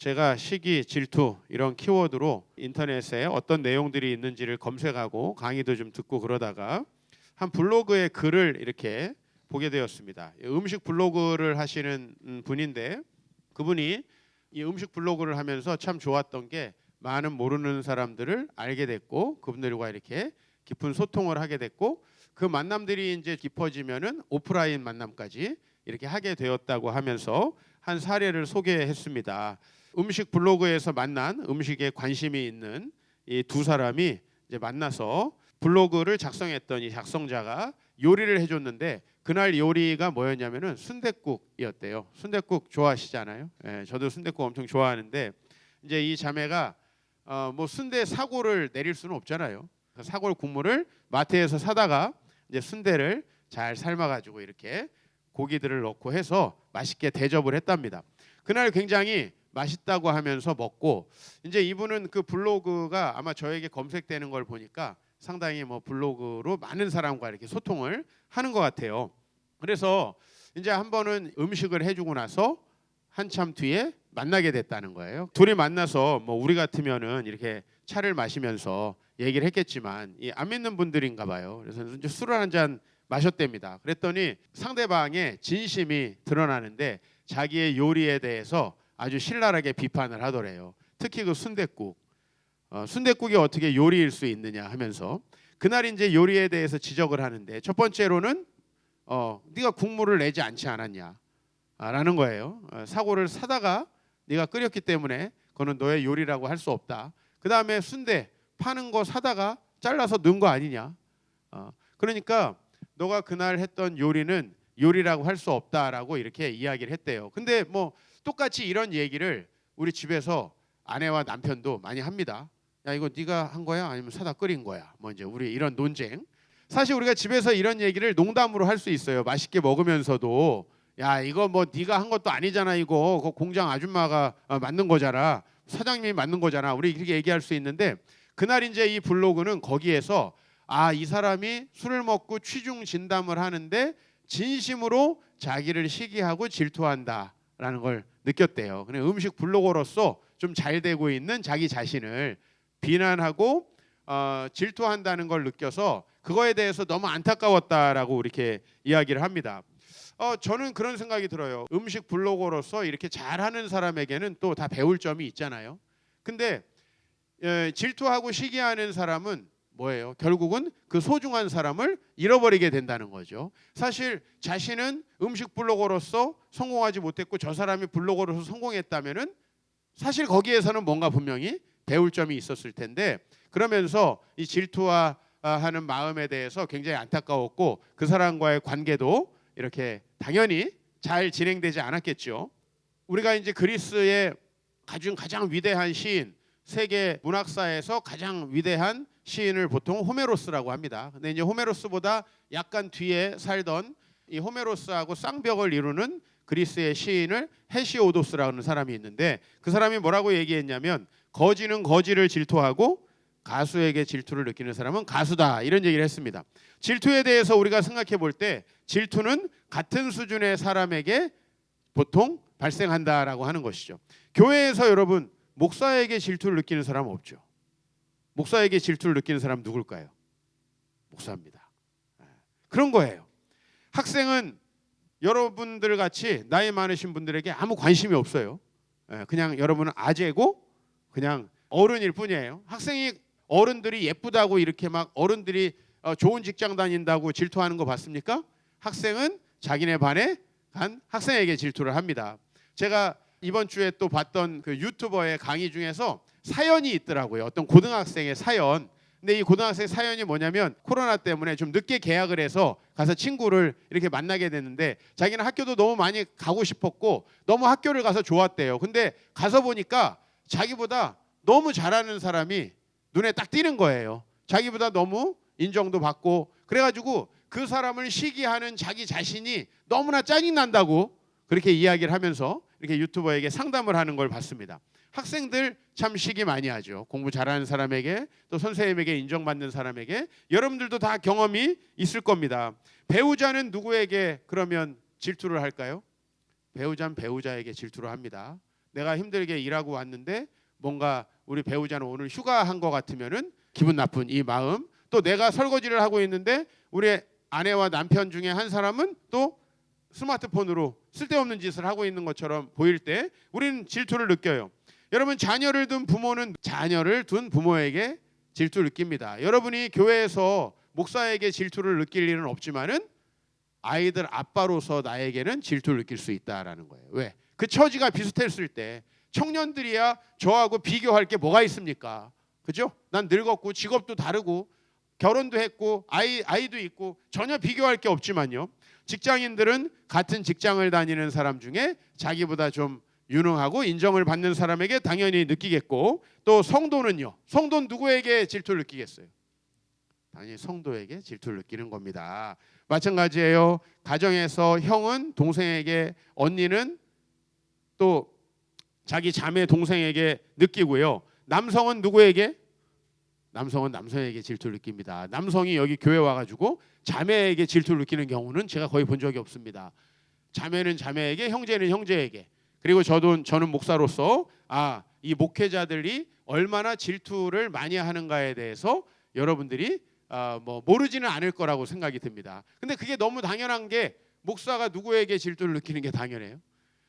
제가 시기, 질투 이런 키워드로 인터넷에 어떤 내용들이 있는지를 검색하고 강의도 좀 듣고 그러다가 한 블로그의 글을 이렇게 보게 되었습니다. 음식 블로그를 하시는 분인데 그분이 이 음식 블로그를 하면서 참 좋았던 게 많은 모르는 사람들을 알게 됐고 그분들과 이렇게 깊은 소통을 하게 됐고 그 만남들이 이제 깊어지면은 오프라인 만남까지 이렇게 하게 되었다고 하면서 한 사례를 소개했습니다. 음식 블로그에서 만난 음식에 관심이 있는 이 두 사람이 이제 만나서 블로그를 작성했던 이 작성자가 요리를 해줬는데 그날 요리가 뭐였냐면은 순댓국이었대요. 순댓국 좋아하시잖아요. 예, 저도 순댓국 엄청 좋아하는데 이제 이 자매가 뭐 순대 사고를 내릴 수는 없잖아요. 그 사골 국물을 마트에서 사다가 이제 순대를 잘 삶아가지고 이렇게 고기들을 넣고 해서 맛있게 대접을 했답니다. 그날 굉장히 맛있다고 하면서 먹고 이제 이분은 그 블로그가 아마 저에게 검색되는 걸 보니까 상당히 뭐 블로그로 많은 사람과 이렇게 소통을 하는 것 같아요. 그래서 이제 한 번은 음식을 해주고 나서 한참 뒤에 만나게 됐다는 거예요. 둘이 만나서 뭐 우리 같으면은 이렇게 차를 마시면서 얘기를 했겠지만 이 안 믿는 분들인가 봐요. 그래서 이제 술을 한 잔 마셨답니다. 그랬더니 상대방의 진심이 드러나는데 자기의 요리에 대해서 아주 신랄하게 비판을 하더래요. 특히 그 순댓국, 순댓국이 어떻게 요리일 수 있느냐 하면서 그날 이제 요리에 대해서 지적을 하는데 첫 번째로는 네가 국물을 내지 않지 않았냐 라는 거예요. 사고를 사다가 네가 끓였기 때문에 그거는 너의 요리라고 할 수 없다. 그 다음에 순대 파는 거 사다가 잘라서 넣은 거 아니냐. 그러니까 너가 그날 했던 요리는 요리라고 할 수 없다라고 이렇게 이야기를 했대요. 근데 뭐 똑같이 이런 얘기를 우리 집에서 아내와 남편도 많이 합니다. 야 이거 네가 한 거야? 아니면 사다 끓인 거야? 뭐 이제 우리 이런 논쟁. 사실 우리가 집에서 이런 얘기를 농담으로 할 수 있어요. 맛있게 먹으면서도 야 이거 뭐 네가 한 것도 아니잖아 이거 그 공장 아줌마가 만든 거잖아. 사장님이 만든 거잖아. 우리 이렇게 얘기할 수 있는데 그날 이제 이 블로그는 거기에서 이 사람이 술을 먹고 취중 진담을 하는데 진심으로 자기를 시기하고 질투한다라는 걸 느꼈대요. 그냥 음식 블로거로서 좀 잘 되고 있는 자기 자신을 비난하고 질투한다는 걸 느껴서 그거에 대해서 너무 안타까웠다라고 이렇게 이야기를 합니다. 저는 그런 생각이 들어요. 음식 블로거로서 이렇게 잘하는 사람에게는 또 다 배울 점이 있잖아요. 근데 질투하고 시기하는 사람은 뭐예요? 결국은 그 소중한 사람을 잃어버리게 된다는 거죠. 사실 자신은 음식 블로거로서 성공하지 못했고 저 사람이 블로거로서 성공했다면은 사실 거기에서는 뭔가 분명히 배울 점이 있었을 텐데 그러면서 이 질투와 하는 마음에 대해서 굉장히 안타까웠고 그 사람과의 관계도 이렇게 당연히 잘 진행되지 않았겠죠. 우리가 이제 그리스의 가장 위대한 시인, 세계 문학사에서 가장 위대한 시인을 보통 호메로스라고 합니다. 근데 이제 호메로스보다 약간 뒤에 살던 이 호메로스하고 쌍벽을 이루는 그리스의 시인을 헤시오도스라는 사람이 있는데 그 사람이 뭐라고 얘기했냐면 거지는 거지를 질투하고 가수에게 질투를 느끼는 사람은 가수다 이런 얘기를 했습니다. 질투에 대해서 우리가 생각해 볼 때 질투는 같은 수준의 사람에게 보통 발생한다라고 하는 것이죠. 교회에서 여러분 목사에게 질투를 느끼는 사람은 없죠. 목사에게 질투를 느끼는 사람은 누굴까요? 목사입니다. 그런 거예요. 학생은 여러분들 같이 나이 많으신 분들에게 아무 관심이 없어요. 그냥 여러분은 아재고 그냥 어른일 뿐이에요. 학생이 어른들이 예쁘다고 이렇게 막 어른들이 좋은 직장 다닌다고 질투하는 거 봤습니까? 학생은 자기네 반에 간 학생에게 질투를 합니다. 제가 이번 주에 또 봤던 그 유튜버의 강의 중에서 사연이 있더라고요. 어떤 고등학생의 사연. 근데 이 고등학생 사연이 뭐냐면 코로나 때문에 좀 늦게 개학을 해서 가서 친구를 이렇게 만나게 됐는데 자기는 학교도 너무 많이 가고 싶었고 너무 학교를 가서 좋았대요. 근데 가서 보니까 자기보다 너무 잘하는 사람이 눈에 딱 띄는 거예요. 자기보다 너무 인정도 받고 그래가지고 그 사람을 시기하는 자기 자신이 너무나 짜증난다고 그렇게 이야기를 하면서 이렇게 유튜버에게 상담을 하는 걸 봤습니다. 학생들 참 시기 많이 하죠. 공부 잘하는 사람에게 또 선생님에게 인정받는 사람에게 여러분들도 다 경험이 있을 겁니다. 배우자는 누구에게 그러면 질투를 할까요? 배우자는 배우자에게 질투를 합니다. 내가 힘들게 일하고 왔는데 뭔가 우리 배우자는 오늘 휴가한 것 같으면은 기분 나쁜 이 마음, 또 내가 설거지를 하고 있는데 우리 아내와 남편 중에 한 사람은 또 스마트폰으로 쓸데없는 짓을 하고 있는 것처럼 보일 때 우리는 질투를 느껴요. 여러분, 자녀를 둔 부모는 자녀를 둔 부모에게 질투를 느낍니다. 여러분이 교회에서 목사에게 질투를 느낄 일은 없지만은 아이들 아빠로서 나에게는 질투를 느낄 수 있다라는 거예요. 왜? 그 처지가 비슷했을 때 청년들이야 저하고 비교할 게 뭐가 있습니까? 그죠? 난 늙었고 직업도 다르고 결혼도 했고 아이도 있고 전혀 비교할 게 없지만요. 직장인들은 같은 직장을 다니는 사람 중에 자기보다 좀 유능하고 인정을 받는 사람에게 당연히 느끼겠고, 또 성도는요. 성도는 누구에게 질투를 느끼겠어요? 당연히 성도에게 질투를 느끼는 겁니다. 마찬가지예요. 가정에서 형은 동생에게, 언니는 또 자기 자매 동생에게 느끼고요. 남성은 누구에게? 남성은 남성에게 질투를 느낍니다. 남성이 여기 교회 와가지고 자매에게 질투를 느끼는 경우는 제가 거의 본 적이 없습니다. 자매는 자매에게, 형제는 형제에게. 그리고 저는 목사로서 이 목회자들이 얼마나 질투를 많이 하는가에 대해서 여러분들이 모르지는 않을 거라고 생각이 듭니다. 근데 그게 너무 당연한 게, 목사가 누구에게 질투를 느끼는 게 당연해요?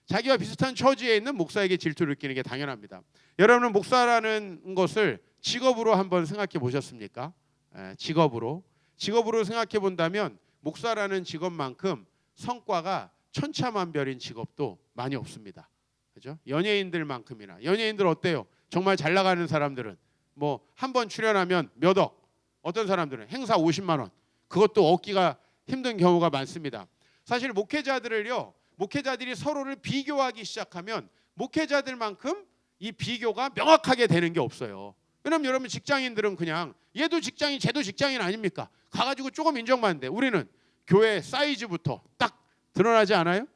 자기와 비슷한 처지에 있는 목사에게 질투를 느끼는 게 당연합니다. 여러분은 목사라는 것을 직업으로 한번 생각해 보셨습니까? 직업으로 생각해 본다면 목사라는 직업만큼 성과가 천차만별인 직업도 많이 없습니다. 그죠? 연예인들만큼이나. 연예인들 어때요? 정말 잘 나가는 사람들은 뭐 한 번 출연하면 몇 억, 어떤 사람들은 행사 50만 원, 그것도 얻기가 힘든 경우가 많습니다. 사실 목회자들이 서로를 비교하기 시작하면 목회자들만큼 이 비교가 명확하게 되는 게 없어요. 왜냐면 여러분, 직장인들은 그냥 얘도 직장인 쟤도 직장인 아닙니까? 가가지고 조금 인정받는데, 우리는 교회 사이즈부터 딱 드러나지 않아요?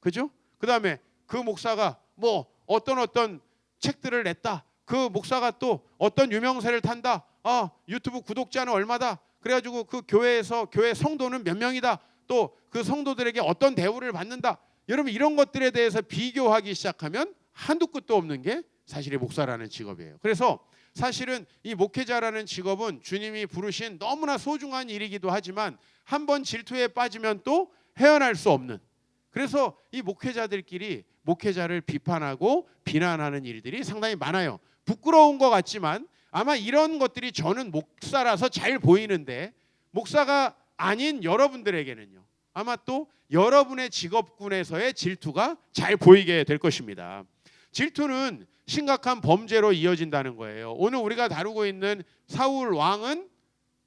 그죠? 그 다음에 그 목사가 뭐 어떤 책들을 냈다, 그 목사가 또 어떤 유명세를 탄다, 유튜브 구독자는 얼마다, 그래가지고 그 교회에서 교회 성도는 몇 명이다, 또 그 성도들에게 어떤 대우를 받는다. 여러분, 이런 것들에 대해서 비교하기 시작하면 한두 끝도 없는 게 사실이 목사라는 직업이에요. 그래서 사실은 이 목회자라는 직업은 주님이 부르신 너무나 소중한 일이기도 하지만 한 번 질투에 빠지면 또 헤어날 수 없는, 그래서 이 목회자들끼리 목회자를 비판하고 비난하는 일들이 상당히 많아요. 부끄러운 것 같지만 아마 이런 것들이 저는 목사라서 잘 보이는데, 목사가 아닌 여러분들에게는요, 아마 또 여러분의 직업군에서의 질투가 잘 보이게 될 것입니다. 질투는 심각한 범죄로 이어진다는 거예요. 오늘 우리가 다루고 있는 사울 왕은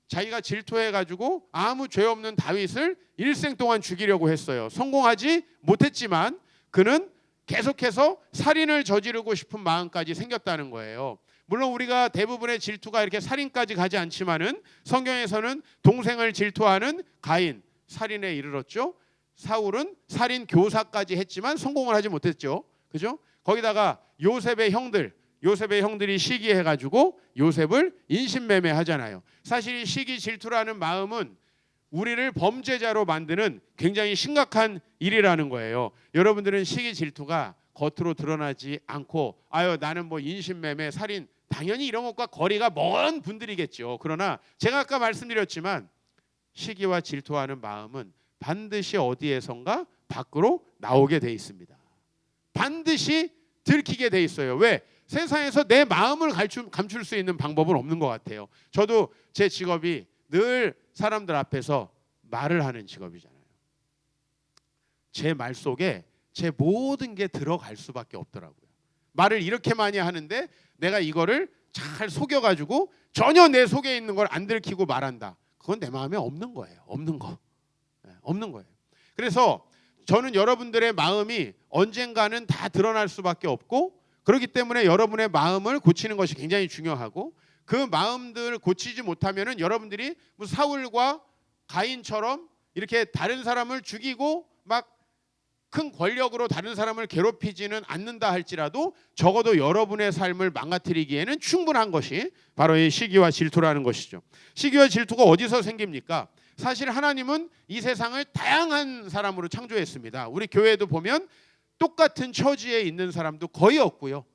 자기가 질투해가지고 아무 죄 없는 다윗을 일생 동안 죽이려고 했어요. 성공하지 못했지만 그는 계속해서 살인을 저지르고 싶은 마음까지 생겼다는 거예요. 물론 우리가 대부분의 질투가 이렇게 살인까지 가지 않지만은 성경에서는 동생을 질투하는 가인, 살인에 이르렀죠. 사울은 살인 교사까지 했지만 성공을 하지 못했죠. 그죠? 거기다가 요셉의 형들이 시기해가지고 요셉을 인신매매하잖아요. 사실 이 시기 질투라는 마음은 우리를 범죄자로 만드는 굉장히 심각한 일이라는 거예요. 여러분들은 시기 질투가 겉으로 드러나지 않고 나는 뭐 인신매매, 살인, 당연히 이런 것과 거리가 먼 분들이겠죠. 그러나 제가 아까 말씀드렸지만 시기와 질투하는 마음은 반드시 어디에선가 밖으로 나오게 돼 있습니다. 반드시 들키게 돼 있어요. 왜? 세상에서 내 마음을 감출 수 있는 방법은 없는 것 같아요. 저도 제 직업이 늘 사람들 앞에서 말을 하는 직업이잖아요. 제 말 속에 제 모든 게 들어갈 수밖에 없더라고요. 말을 이렇게 많이 하는데 내가 이거를 잘 속여가지고 전혀 내 속에 있는 걸 안 들키고 말한다. 그건 내 마음에 없는 거예요. 없는 거예요. 그래서 저는 여러분들의 마음이 언젠가는 다 드러날 수밖에 없고, 그렇기 때문에 여러분의 마음을 고치는 것이 굉장히 중요하고, 그 마음들을 고치지 못하면은 여러분들이 사울과 가인처럼 이렇게 다른 사람을 죽이고 막 큰 권력으로 다른 사람을 괴롭히지는 않는다 할지라도 적어도 여러분의 삶을 망가뜨리기에는 충분한 것이 바로 이 시기와 질투라는 것이죠. 시기와 질투가 어디서 생깁니까? 사실 하나님은 이 세상을 다양한 사람으로 창조했습니다. 우리 교회도 보면 똑같은 처지에 있는 사람도 거의 없고요.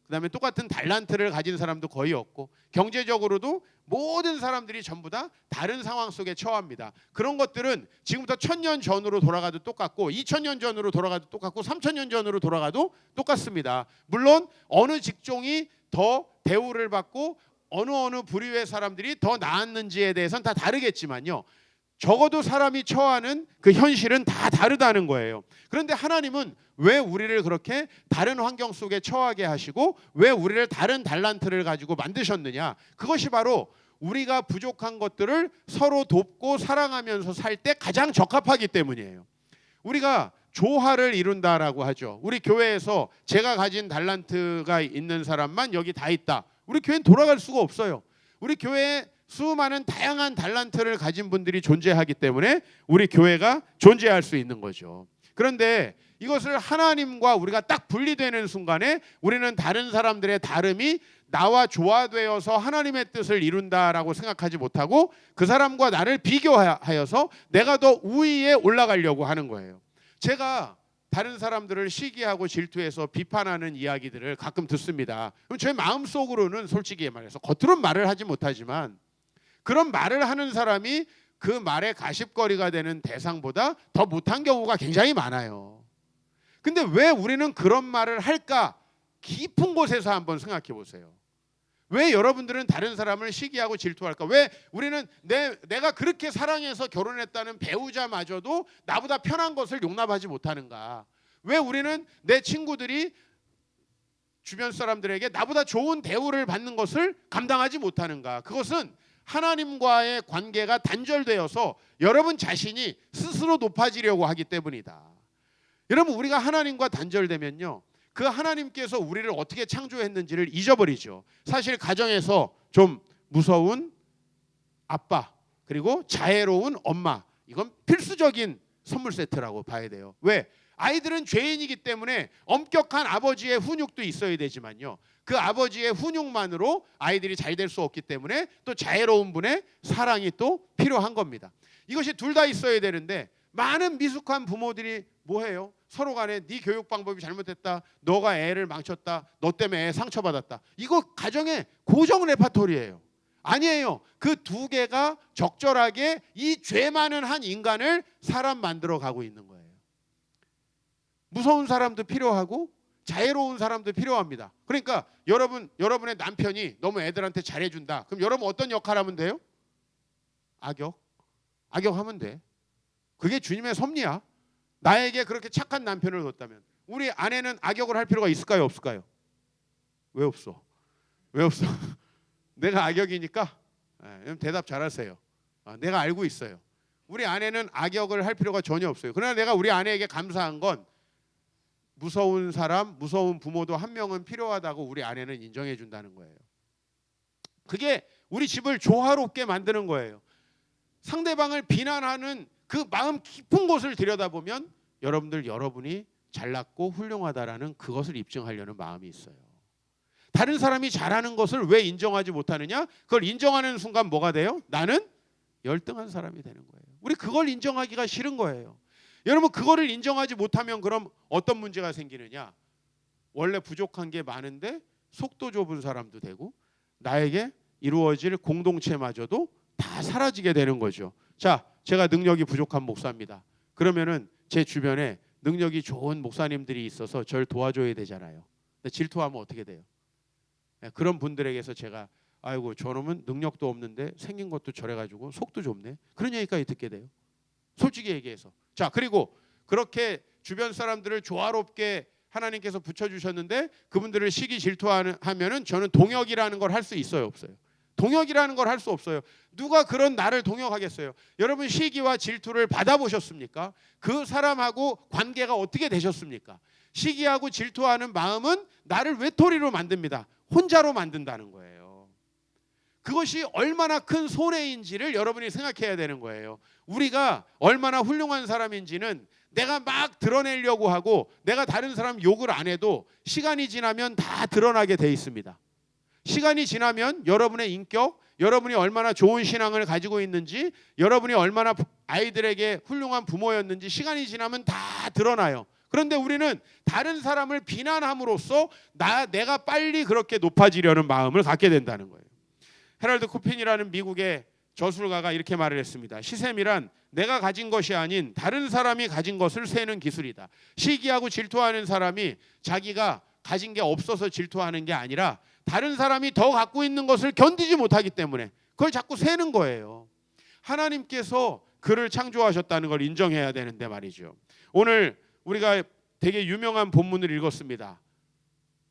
그다음에 똑같은 달란트를 가진 사람도 거의 없고, 경제적으로도 모든 사람들이 전부 다 다른 상황 속에 처합니다. 그런 것들은 지금부터 1000년 전으로 돌아가도 똑같고, 2000년 전으로 돌아가도 똑같고, 3000년 전으로 돌아가도 똑같습니다. 물론 어느 직종이 더 대우를 받고 어느 부류의 사람들이 더 나았는지에 대해서는 다 다르겠지만요, 적어도 사람이 처하는 그 현실은 다 다르다는 거예요. 그런데 하나님은 왜 우리를 그렇게 다른 환경 속에 처하게 하시고 왜 우리를 다른 달란트를 가지고 만드셨느냐? 그것이 바로 우리가 부족한 것들을 서로 돕고 사랑하면서 살 때 가장 적합하기 때문이에요. 우리가 조화를 이룬다라고 하죠. 우리 교회에서 제가 가진 달란트가 있는 사람만 여기 다 있다. 우리 교회는 돌아갈 수가 없어요. 우리 교회에 수많은 다양한 달란트를 가진 분들이 존재하기 때문에 우리 교회가 존재할 수 있는 거죠. 그런데 이것을 하나님과 우리가 딱 분리되는 순간에 우리는 다른 사람들의 다름이 나와 조화되어서 하나님의 뜻을 이룬다라고 생각하지 못하고 그 사람과 나를 비교하여서 내가 더 우위에 올라가려고 하는 거예요. 제가 다른 사람들을 시기하고 질투해서 비판하는 이야기들을 가끔 듣습니다. 그럼 제 마음속으로는 솔직히 말해서 겉으로는 말을 하지 못하지만 그런 말을 하는 사람이 그 말의 가십거리가 되는 대상보다 더 못한 경우가 굉장히 많아요. 근데 왜 우리는 그런 말을 할까? 깊은 곳에서 한번 생각해 보세요. 왜 여러분들은 다른 사람을 시기하고 질투할까? 왜 우리는 내가 그렇게 사랑해서 결혼했다는 배우자마저도 나보다 편한 것을 용납하지 못하는가? 왜 우리는 내 친구들이 주변 사람들에게 나보다 좋은 대우를 받는 것을 감당하지 못하는가? 그것은 하나님과의 관계가 단절되어서 여러분 자신이 스스로 높아지려고 하기 때문이다. 여러분, 우리가 하나님과 단절되면요, 그 하나님께서 우리를 어떻게 창조했는지를 잊어버리죠. 사실 가정에서 좀 무서운 아빠 그리고 자애로운 엄마, 이건 필수적인 선물 세트라고 봐야 돼요. 왜? 아이들은 죄인이기 때문에 엄격한 아버지의 훈육도 있어야 되지만요, 그 아버지의 훈육만으로 아이들이 잘 될 수 없기 때문에 또 자애로운 분의 사랑이 또 필요한 겁니다. 이것이 둘 다 있어야 되는데 많은 미숙한 부모들이 뭐해요? 서로 간에 네 교육 방법이 잘못됐다, 너가 애를 망쳤다, 너 때문에 애 상처받았다. 이거 가정의 고정 레파토리예요. 아니에요. 그 두 개가 적절하게 이 죄 많은 한 인간을 사람 만들어 가고 있는 거예요. 무서운 사람도 필요하고 자애로운 사람도 필요합니다. 그러니까 여러분의 남편이 너무 애들한테 잘해준다. 그럼 여러분 어떤 역할 하면 돼요? 악역하면 돼. 그게 주님의 섭리야. 나에게 그렇게 착한 남편을 뒀다면 우리 아내는 악역을 할 필요가 있을까요, 없을까요? 왜 없어? 내가 악역이니까 대답 잘하세요. 내가 알고 있어요. 우리 아내는 악역을 할 필요가 전혀 없어요. 그러나 내가 우리 아내에게 감사한 건 무서운 사람, 무서운 부모도 한 명은 필요하다고 우리 아내는 인정해 준다는 거예요. 그게 우리 집을 조화롭게 만드는 거예요. 상대방을 비난하는 그 마음 깊은 곳을 들여다보면 여러분이 잘났고 훌륭하다라는 그것을 입증하려는 마음이 있어요. 다른 사람이 잘하는 것을 왜 인정하지 못하느냐? 그걸 인정하는 순간 뭐가 돼요? 나는 열등한 사람이 되는 거예요. 우리 그걸 인정하기가 싫은 거예요. 여러분, 그거를 인정하지 못하면 그럼 어떤 문제가 생기느냐? 원래 부족한 게 많은데 속도 좁은 사람도 되고 나에게 이루어질 공동체마저도 다 사라지게 되는 거죠. 자, 제가 능력이 부족한 목사입니다. 그러면은 제 주변에 능력이 좋은 목사님들이 있어서 저를 도와줘야 되잖아요. 근데 질투하면 어떻게 돼요? 그런 분들에게서 제가 아이고 저놈은 능력도 없는데 생긴 것도 저래가지고 속도 좁네, 그런 얘기까지 듣게 돼요. 솔직히 얘기해서. 자, 그리고 그렇게 주변 사람들을 조화롭게 하나님께서 붙여주셨는데 그분들을 시기 질투하면은 저는 동역이라는 걸 할 수 있어요, 없어요? 동역이라는 걸 할 수 없어요. 누가 그런 나를 동역하겠어요? 여러분, 시기와 질투를 받아보셨습니까? 그 사람하고 관계가 어떻게 되셨습니까? 시기하고 질투하는 마음은 나를 외톨이로 만듭니다. 혼자로 만든다는 거예요. 그것이 얼마나 큰 손해인지를 여러분이 생각해야 되는 거예요. 우리가 얼마나 훌륭한 사람인지는 내가 막 드러내려고 하고 내가 다른 사람 욕을 안 해도 시간이 지나면 다 드러나게 돼 있습니다. 시간이 지나면 여러분의 인격, 여러분이 얼마나 좋은 신앙을 가지고 있는지, 여러분이 얼마나 아이들에게 훌륭한 부모였는지 시간이 지나면 다 드러나요. 그런데 우리는 다른 사람을 비난함으로써 내가 빨리 그렇게 높아지려는 마음을 갖게 된다는 거예요. 헤럴드 코핀이라는 미국의 저술가가 이렇게 말을 했습니다. 시샘이란 내가 가진 것이 아닌 다른 사람이 가진 것을 세는 기술이다. 시기하고 질투하는 사람이 자기가 가진 게 없어서 질투하는 게 아니라 다른 사람이 더 갖고 있는 것을 견디지 못하기 때문에 그걸 자꾸 세는 거예요. 하나님께서 그를 창조하셨다는 걸 인정해야 되는데 말이죠. 오늘 우리가 되게 유명한 본문을 읽었습니다.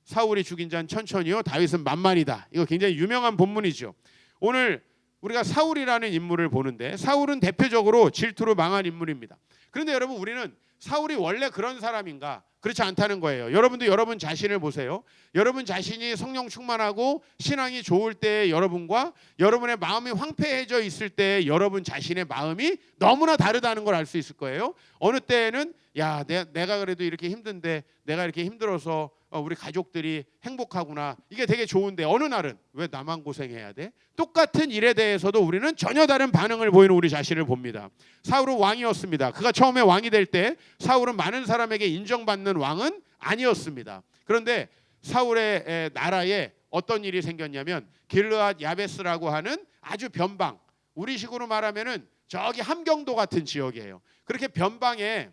사울이 죽인 자는 천천히요, 다윗은 만만이다. 이거 굉장히 유명한 본문이죠. 오늘 우리가 사울이라는 인물을 보는데 사울은 대표적으로 질투로 망한 인물입니다. 그런데 여러분, 우리는 사울이 원래 그런 사람인가? 그렇지 않다는 거예요. 여러분도 여러분 자신을 보세요. 여러분 자신이 성령 충만하고 신앙이 좋을 때 여러분과 여러분의 마음이 황폐해져 있을 때 여러분 자신의 마음이 너무나 다르다는 걸 알 수 있을 거예요. 어느 때에는 야, 내가 그래도 이렇게 힘든데, 내가 이렇게 힘들어서 우리 가족들이 행복하구나, 이게 되게 좋은데, 어느 날은 왜 나만 고생해야 돼? 똑같은 일에 대해서도 우리는 전혀 다른 반응을 보이는 우리 자신을 봅니다. 사울은 왕이었습니다. 그가 처음에 왕이 될 때 사울은 많은 사람에게 인정받는 왕은 아니었습니다. 그런데 사울의 나라에 어떤 일이 생겼냐면 길르앗 야베스라고 하는 아주 변방, 우리식으로 말하면은 저기 함경도 같은 지역이에요. 그렇게 변방에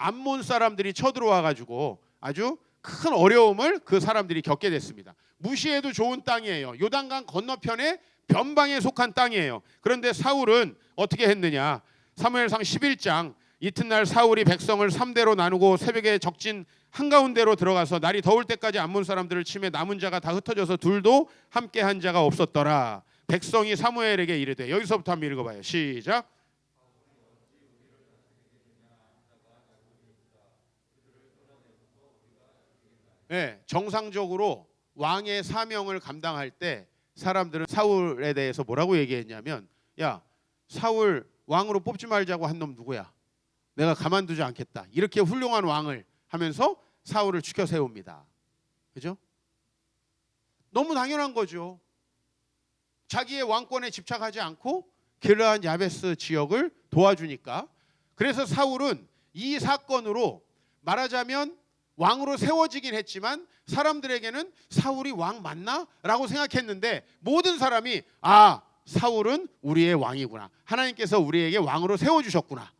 암몬 사람들이 쳐들어와 가지고 아주 큰 어려움을 그 사람들이 겪게 됐습니다. 무시해도 좋은 땅이에요. 요단강 건너편에 변방에 속한 땅이에요. 그런데 사울은 어떻게 했느냐? 사무엘상 11장, 이튿날 사울이 백성을 3대로 나누고 새벽에 적진 한가운데로 들어가서 날이 더울 때까지 암몬 사람들을 치매 남은 자가 다 흩어져서 둘도 함께 한 자가 없었더라. 백성이 사무엘에게 이르되, 여기서부터 한번 읽어봐요. 시작. 네, 정상적으로 왕의 사명을 감당할 때 사람들은 사울에 대해서 뭐라고 얘기했냐면, 야, 사울 왕으로 뽑지 말자고 한 놈 누구야? 내가 가만두지 않겠다. 이렇게 훌륭한 왕을 하면서 사울을 추켜 세웁니다. 그죠? 너무 당연한 거죠. 자기의 왕권에 집착하지 않고 길르앗 야베스 지역을 도와주니까. 그래서 사울은 이 사건으로 말하자면 왕으로 세워지긴 했지만 사람들에게는 사울이 왕 맞나? 라고 생각했는데 모든 사람이 사울은 우리의 왕이구나. 하나님께서 우리에게 왕으로 세워주셨구나.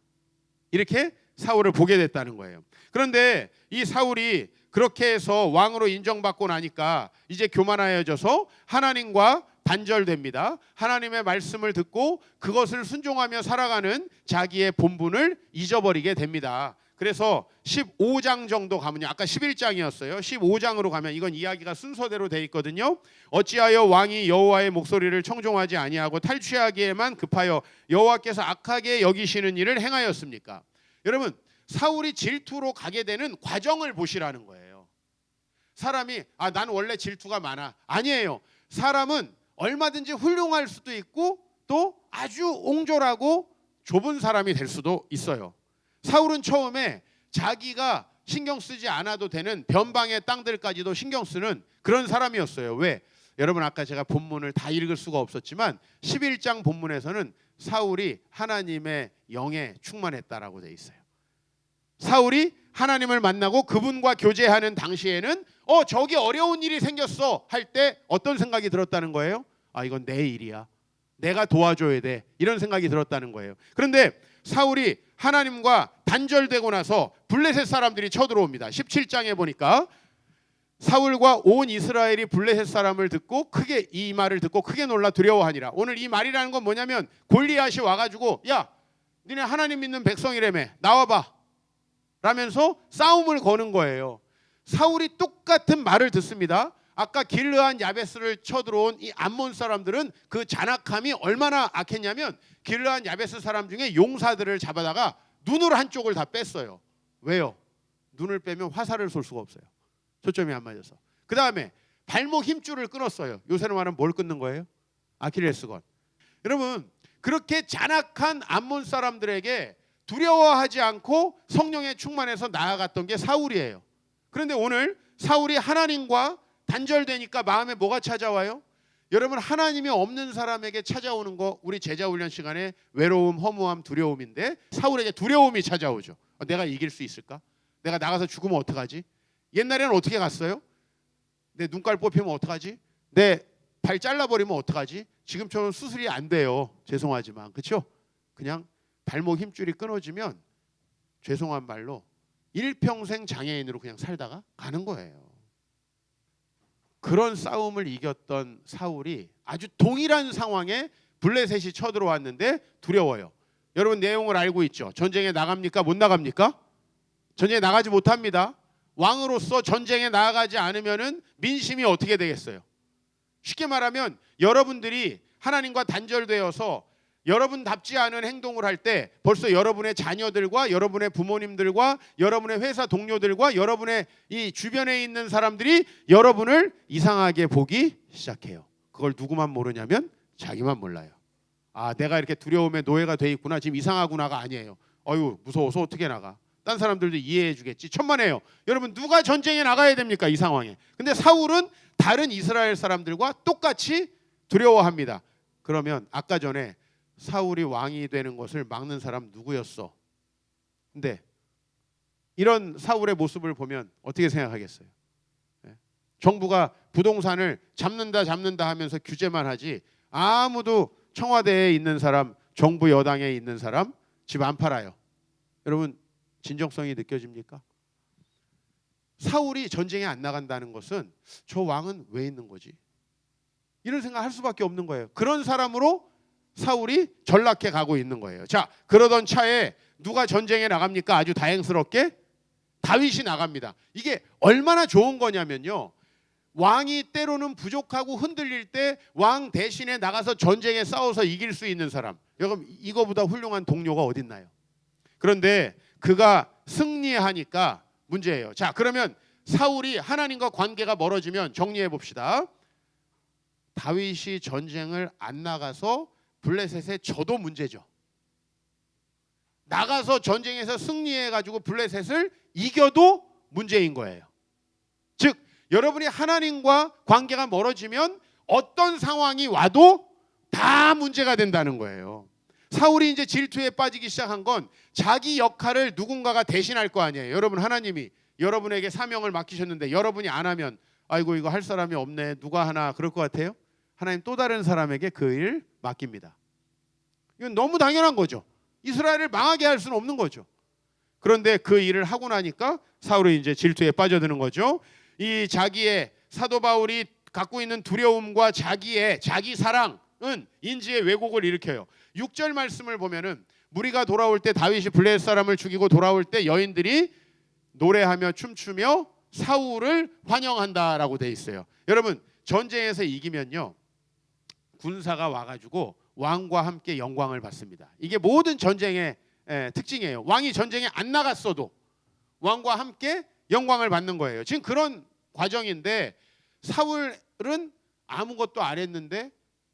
이렇게 사울을 보게 됐다는 거예요. 그런데 이 사울이 그렇게 해서 왕으로 인정받고 나니까 이제 교만하여져서 하나님과 단절됩니다. 하나님의 말씀을 듣고 그것을 순종하며 살아가는 자기의 본분을 잊어버리게 됩니다. 그래서 15장 정도 가면요, 아까 11장이었어요. 15장으로 가면 이건 이야기가 순서대로 돼 있거든요. 어찌하여 왕이 여호와의 목소리를 청종하지 아니하고 탈취하기에만 급하여 여호와께서 악하게 여기시는 일을 행하였습니까? 여러분, 사울이 질투로 가게 되는 과정을 보시라는 거예요. 사람이 난 원래 질투가 많아. 아니에요. 사람은 얼마든지 훌륭할 수도 있고 또 아주 옹졸하고 좁은 사람이 될 수도 있어요. 사울은 처음에 자기가 신경 쓰지 않아도 되는 변방의 땅들까지도 신경 쓰는 그런 사람이었어요. 왜? 여러분, 아까 제가 본문을 다 읽을 수가 없었지만 11장 본문에서는 사울이 하나님의 영에 충만했다라고 돼 있어요. 사울이 하나님을 만나고 그분과 교제하는 당시에는 저기 어려운 일이 생겼어 할 때 어떤 생각이 들었다는 거예요? 이건 내 일이야. 내가 도와줘야 돼. 이런 생각이 들었다는 거예요. 그런데 사울이 하나님과 단절되고 나서 블레셋 사람들이 쳐들어옵니다. 17장에 보니까 사울과 온 이스라엘이 블레셋 사람을 듣고 이 말을 듣고 크게 놀라 두려워하니라. 오늘 이 말이라는 건 뭐냐면 골리앗이 와가지고 야, 니네 하나님 믿는 백성이라며 나와봐 라면서 싸움을 거는 거예요. 사울이 똑같은 말을 듣습니다. 아까 길르앗 야베스를 쳐들어온 이 암몬 사람들은 그 잔악함이 얼마나 악했냐면 길르앗 야베스 사람 중에 용사들을 잡아다가 눈을 한쪽을 다 뺐어요. 왜요? 눈을 빼면 화살을 쏠 수가 없어요. 초점이 안 맞아서. 그 다음에 발목 힘줄을 끊었어요. 요새는 말하면 뭘 끊는 거예요? 아킬레스건. 여러분, 그렇게 잔악한 암몬 사람들에게 두려워하지 않고 성령에 충만해서 나아갔던 게 사울이에요. 그런데 오늘 사울이 하나님과 단절되니까 마음에 뭐가 찾아와요? 여러분, 하나님이 없는 사람에게 찾아오는 거 우리 제자 훈련 시간에 외로움, 허무함, 두려움인데 사울에게 두려움이 찾아오죠. 내가 이길 수 있을까? 내가 나가서 죽으면 어떡하지? 옛날에는 어떻게 갔어요? 내 눈깔 뽑히면 어떡하지? 내 발 잘라버리면 어떡하지? 지금처럼 수술이 안 돼요. 죄송하지만. 그렇죠? 그냥 발목 힘줄이 끊어지면 죄송한 말로 일평생 장애인으로 그냥 살다가 가는 거예요. 그런 싸움을 이겼던 사울이 아주 동일한 상황에 블레셋이 쳐들어왔는데 두려워요. 여러분, 내용을 알고 있죠? 전쟁에 나갑니까? 못 나갑니까? 전쟁에 나가지 못합니다. 왕으로서 전쟁에 나가지 않으면은 민심이 어떻게 되겠어요? 쉽게 말하면 여러분들이 하나님과 단절되어서 여러분답지 않은 행동을 할 때 벌써 여러분의 자녀들과 여러분의 부모님들과 여러분의 회사 동료들과 여러분의 이 주변에 있는 사람들이 여러분을 이상하게 보기 시작해요. 그걸 누구만 모르냐면 자기만 몰라요. 아, 내가 이렇게 두려움에 노예가 돼 있구나, 지금 이상하구나가 아니에요. 어휴, 무서워서 어떻게 나가. 딴 사람들도 이해해 주겠지. 천만에요. 여러분, 누가 전쟁에 나가야 됩니까? 이 상황에. 근데 사울은 다른 이스라엘 사람들과 똑같이 두려워합니다. 그러면 아까 전에 사울이 왕이 되는 것을 막는 사람 누구였어? 근데 이런 사울의 모습을 보면 어떻게 생각하겠어요? 정부가 부동산을 잡는다 하면서 규제만 하지 아무도 청와대에 있는 사람, 정부 여당에 있는 사람 집 안 팔아요. 여러분, 진정성이 느껴집니까? 사울이 전쟁에 안 나간다는 것은 저 왕은 왜 있는 거지? 이런 생각 할 수밖에 없는 거예요. 그런 사람으로 사울이 전락해 가고 있는 거예요. 자, 그러던 차에 누가 전쟁에 나갑니까? 아주 다행스럽게 다윗이 나갑니다. 이게 얼마나 좋은 거냐면요, 왕이 때로는 부족하고 흔들릴 때 왕 대신에 나가서 전쟁에 싸워서 이길 수 있는 사람, 여러분, 이거보다 훌륭한 동료가 어딨나요? 그런데 그가 승리하니까 문제예요. 자, 그러면 사울이 하나님과 관계가 멀어지면 정리해 봅시다. 다윗이 전쟁을 안 나가서 블레셋에 져도 문제죠. 나가서 전쟁에서 승리해가지고 블레셋을 이겨도 문제인 거예요. 즉, 여러분이 하나님과 관계가 멀어지면 어떤 상황이 와도 다 문제가 된다는 거예요. 사울이 이제 질투에 빠지기 시작한 건 자기 역할을 누군가가 대신할 거 아니에요. 여러분, 하나님이 여러분에게 사명을 맡기셨는데 여러분이 안 하면 아이고, 이거 할 사람이 없네, 누가 하나, 그럴 것 같아요? 하나님 또 다른 사람에게 그 일 맡깁니다. 이건 너무 당연한 거죠. 이스라엘을 망하게 할 수는 없는 거죠. 그런데 그 일을 하고 나니까 사울이 이제 질투에 빠져드는 거죠. 이 자기의, 사도 바울이 갖고 있는 두려움과 자기 사랑은 인지의 왜곡을 일으켜요. 6절 말씀을 보면은 무리가 돌아올 때 다윗이 블레셋 사람을 죽이고 돌아올 때 여인들이 노래하며 춤추며 사울을 환영한다라고 돼 있어요. 여러분, 전쟁에서 이기면요, 군사가 와가지고 왕과 함께 영광을 받습니다. 이게 모든 전쟁의 특징이에요. 왕이 전쟁에 안 나갔어도 왕과 함께 영광을 받는 거예요. 지금 그런 과정인데 사울은 아무것도 안 했는데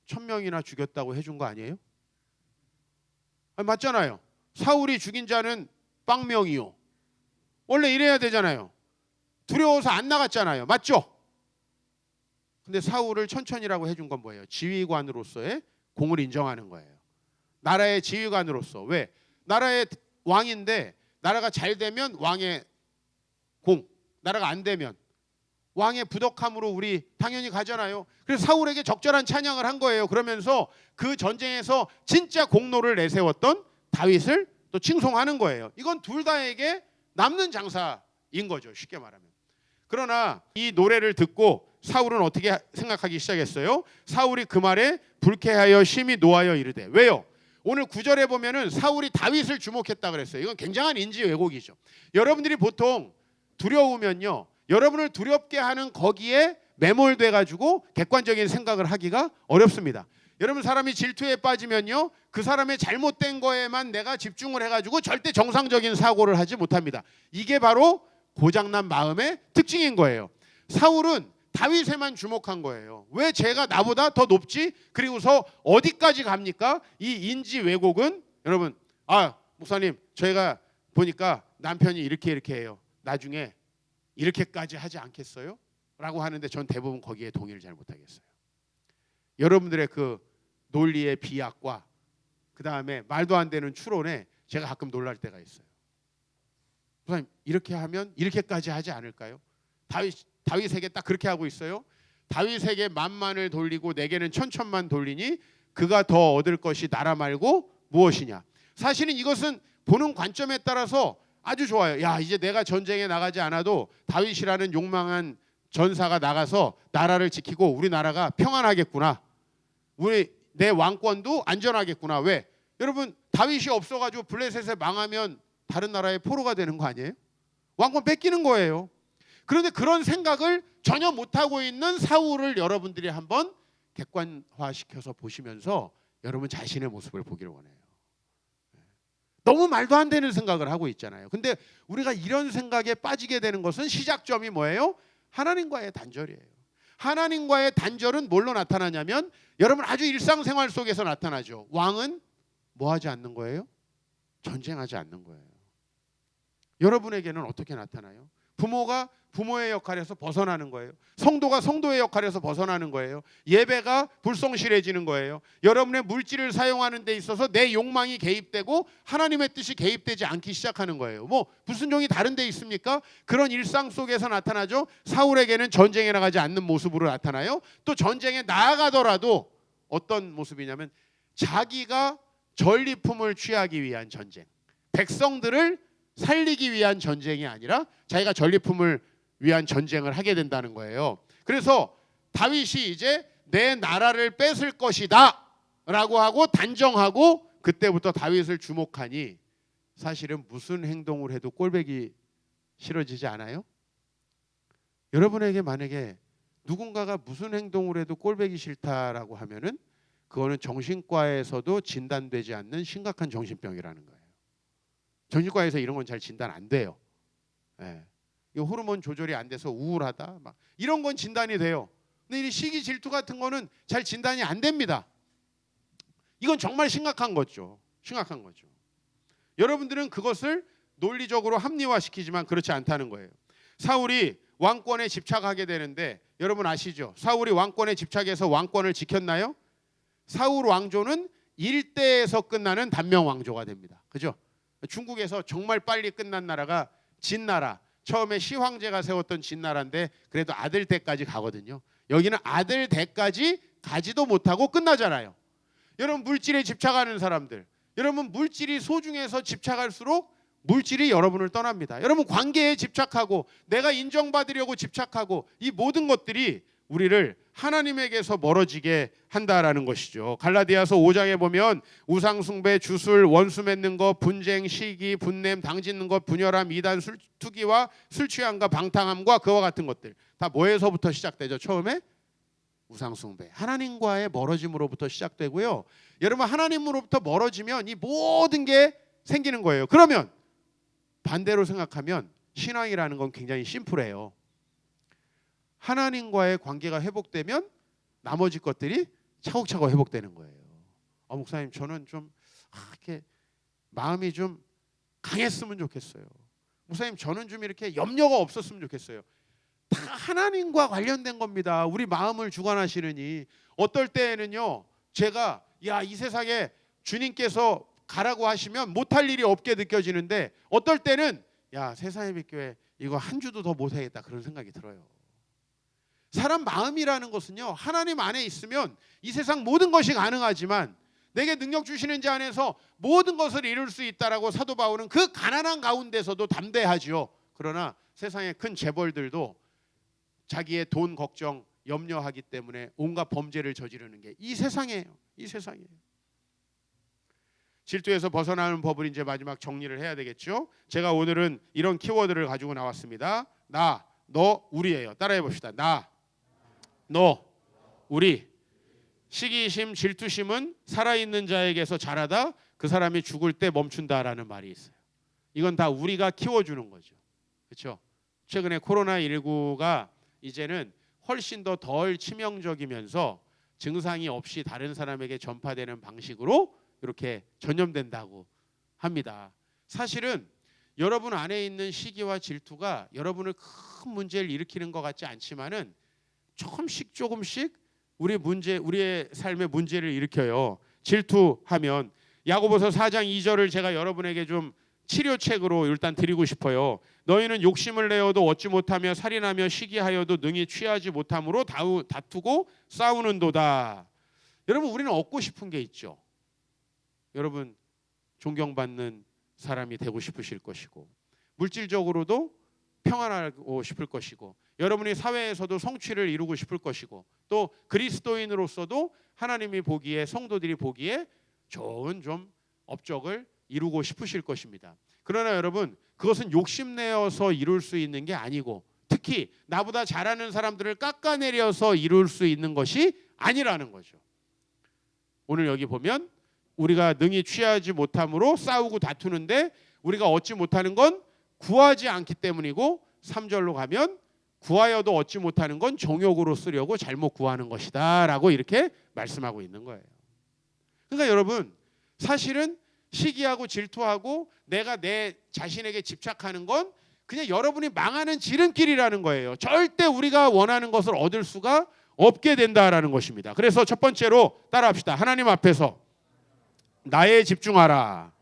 1000명이나 죽였다고 해준 거 아니에요? 맞잖아요. 사울이 죽인 자는 빵명이요. 원래 이래야 되잖아요. 두려워서 안 나갔잖아요. 맞죠? 근데 사울을 천천히라고 해준 건 뭐예요? 지휘관으로서의 공을 인정하는 거예요. 나라의 지휘관으로서. 왜? 나라의 왕인데 나라가 잘 되면 왕의 공, 나라가 안 되면 왕의 부덕함으로 우리 당연히 가잖아요. 그래서 사울에게 적절한 찬양을 한 거예요. 그러면서 그 전쟁에서 진짜 공로를 내세웠던 다윗을 또 칭송하는 거예요. 이건 둘 다에게 남는 장사인 거죠, 쉽게 말하면. 그러나 이 노래를 듣고 사울은 어떻게 생각하기 시작했어요? 사울이 그 말에 불쾌하여 심히 노하여 이르되. 왜요? 오늘 9절에 보면은 사울이 다윗을 주목했다 그랬어요. 이건 굉장한 인지 왜곡이죠. 여러분들이 보통 두려우면요, 여러분을 두렵게 하는 거기에 매몰돼 가지고 객관적인 생각을 하기가 어렵습니다. 여러분, 사람이 질투에 빠지면요, 그 사람의 잘못된 거에만 내가 집중을 해가지고 절대 정상적인 사고를 하지 못합니다. 이게 바로 고장난 마음의 특징인 거예요. 사울은 다윗에만 주목한 거예요. 왜 제가 나보다 더 높지? 그리고서 어디까지 갑니까? 이 인지 왜곡은, 여러분, 목사님, 저희가 보니까 남편이 이렇게 해요. 나중에 이렇게까지 하지 않겠어요? 라고 하는데 전 대부분 거기에 동의를 잘 못하겠어요. 여러분들의 그 논리의 비약과 그 다음에 말도 안 되는 추론에 제가 가끔 놀랄 때가 있어요. 목사님, 이렇게 하면 이렇게까지 하지 않을까요? 다윗에게 딱 그렇게 하고 있어요. 다윗에게 만만을 돌리고 내게는 천천만 돌리니 그가 더 얻을 것이 나라 말고 무엇이냐. 사실은 이것은 보는 관점에 따라서 아주 좋아요. 야, 이제 내가 전쟁에 나가지 않아도 다윗이라는 용망한 전사가 나가서 나라를 지키고 우리나라가 평안하겠구나. 내 왕권도 안전하겠구나. 왜? 여러분, 다윗이 없어가지고 블레셋에 망하면 다른 나라의 포로가 되는 거 아니에요? 왕권 뺏기는 거예요. 그런데 그런 생각을 전혀 못하고 있는 사울을 여러분들이 한번 객관화시켜서 보시면서 여러분 자신의 모습을 보기를 원해요. 너무 말도 안 되는 생각을 하고 있잖아요. 근데 우리가 이런 생각에 빠지게 되는 것은 시작점이 뭐예요? 하나님과의 단절이에요. 하나님과의 단절은 뭘로 나타나냐면 여러분 아주 일상생활 속에서 나타나죠. 왕은 뭐 하지 않는 거예요? 전쟁하지 않는 거예요. 여러분에게는 어떻게 나타나요? 부모가 부모의 역할에서 벗어나는 거예요. 성도가 성도의 역할에서 벗어나는 거예요. 예배가 불성실해지는 거예요. 여러분의 물질을 사용하는 데 있어서 내 욕망이 개입되고 하나님의 뜻이 개입되지 않기 시작하는 거예요. 뭐 무슨 종이 다른 데 있습니까? 그런 일상 속에서 나타나죠. 사울에게는 전쟁에 나가지 않는 모습으로 나타나요. 또 전쟁에 나아가더라도 어떤 모습이냐면 자기가 전리품을 취하기 위한 전쟁. 백성들을 살리기 위한 전쟁이 아니라 자기가 전리품을 위한 전쟁을 하게 된다는 거예요. 그래서 다윗이 이제 내 나라를 뺏을 것이다 라고 하고 단정하고 그때부터 다윗을 주목하니 사실은 무슨 행동을 해도 꼴보기 싫어지지 않아요? 여러분에게 만약에 누군가가 무슨 행동을 해도 꼴보기 싫다라고 하면은 그거는 정신과에서도 진단되지 않는 심각한 정신병이라는 거예요. 정신과에서 이런 건 잘 진단 안 돼요. 예. 이 호르몬 조절이 안 돼서 우울하다, 막 이런 건 진단이 돼요. 근데 이 시기 질투 같은 거는 잘 진단이 안 됩니다. 이건 정말 심각한 거죠. 심각한 거죠. 여러분들은 그것을 논리적으로 합리화시키지만 그렇지 않다는 거예요. 사울이 왕권에 집착하게 되는데 여러분 아시죠? 사울이 왕권에 집착해서 왕권을 지켰나요? 사울 왕조는 일대에서 끝나는 단명 왕조가 됩니다. 그죠? 중국에서 정말 빨리 끝난 나라가 진나라. 처음에 시황제가 세웠던 진나라인데 그래도 아들 때까지 가거든요. 여기는 아들 때까지 가지도 못하고 끝나잖아요. 여러분 물질에 집착하는 사람들, 여러분 물질이 소중해서 집착할수록 물질이 여러분을 떠납니다. 여러분 관계에 집착하고 내가 인정받으려고 집착하고 이 모든 것들이 우리를 하나님에게서 멀어지게 한다라는 것이죠. 갈라디아서 5장에 보면 우상 숭배, 주술, 원수 맺는 것, 분쟁, 시기, 분냄, 당짓는 것, 분열함, 이단, 투기와 술 취함과 방탕함과 그와 같은 것들 다 뭐에서부터 시작되죠? 처음에 우상 숭배, 하나님과의 멀어짐으로부터 시작되고요. 여러분 하나님으로부터 멀어지면 이 모든 게 생기는 거예요. 그러면 반대로 생각하면 신앙이라는 건 굉장히 심플해요. 하나님과의 관계가 회복되면 나머지 것들이 차곡차곡 회복되는 거예요. 목사님 저는 좀 이렇게 마음이 좀 강했으면 좋겠어요. 목사님 저는 좀 이렇게 염려가 없었으면 좋겠어요. 다 하나님과 관련된 겁니다. 우리 마음을 주관하시느니 어떨 때에는요 제가 이 세상에 주님께서 가라고 하시면 못할 일이 없게 느껴지는데 어떨 때는 세상의 빛교회 이거 한 주도 더 못하겠다 그런 생각이 들어요. 사람 마음이라는 것은요 하나님 안에 있으면 이 세상 모든 것이 가능하지만 내게 능력 주시는 자 안에서 모든 것을 이룰 수 있다라고 사도 바울은 그 가난한 가운데서도 담대하지요. 그러나 세상의 큰 재벌들도 자기의 돈 걱정 염려하기 때문에 온갖 범죄를 저지르는 게 이 세상이에요. 이 세상이에요. 질투에서 벗어나는 법을 이제 마지막 정리를 해야 되겠죠. 제가 오늘은 이런 키워드를 가지고 나왔습니다. 나, 너, 우리예요. 따라해 봅시다. 나, 너, 우리. 시기심, 질투심은 살아있는 자에게서 자라다 그 사람이 죽을 때 멈춘다라는 말이 있어요. 이건 다 우리가 키워주는 거죠. 그렇죠? 최근에 코로나19가 이제는 훨씬 더 덜 치명적이면서 증상이 없이 다른 사람에게 전파되는 방식으로 이렇게 전염된다고 합니다. 사실은 여러분 안에 있는 시기와 질투가 여러분을 큰 문제를 일으키는 것 같지 않지만은 조금씩 우리의 삶에 문제를 일으켜요. 질투하면 야고보서 4장 2절을 제가 여러분에게 좀 치료책으로 일단 드리고 싶어요. 너희는 욕심을 내어도 얻지 못하며 살인하며 시기하여도 능히 취하지 못함으로 다투고 싸우는도다. 여러분, 우리는 얻고 싶은 게 있죠. 여러분, 존경받는 사람이 되고 싶으실 것이고, 물질적으로도 평안하고 싶을 것이고, 여러분이 사회에서도 성취를 이루고 싶을 것이고, 또 그리스도인으로서도 하나님이 보기에, 성도들이 보기에 좋은 좀 업적을 이루고 싶으실 것입니다. 그러나 여러분, 그것은 욕심내어서 이룰 수 있는 게 아니고, 특히 나보다 잘하는 사람들을 깎아내려서 이룰 수 있는 것이 아니라는 거죠. 오늘 여기 보면 우리가 능히 취하지 못함으로 싸우고 다투는데, 우리가 얻지 못하는 건 구하지 않기 때문이고, 3절로 가면 구하여도 얻지 못하는 건 정욕으로 쓰려고 잘못 구하는 것이다 라고 이렇게 말씀하고 있는 거예요. 그러니까 여러분, 사실은 시기하고 질투하고 내가 내 자신에게 집착하는 건 그냥 여러분이 망하는 지름길이라는 거예요. 절대 우리가 원하는 것을 얻을 수가 없게 된다라는 것입니다. 그래서 첫 번째로 따라합시다. 하나님 앞에서 나에 집중하라.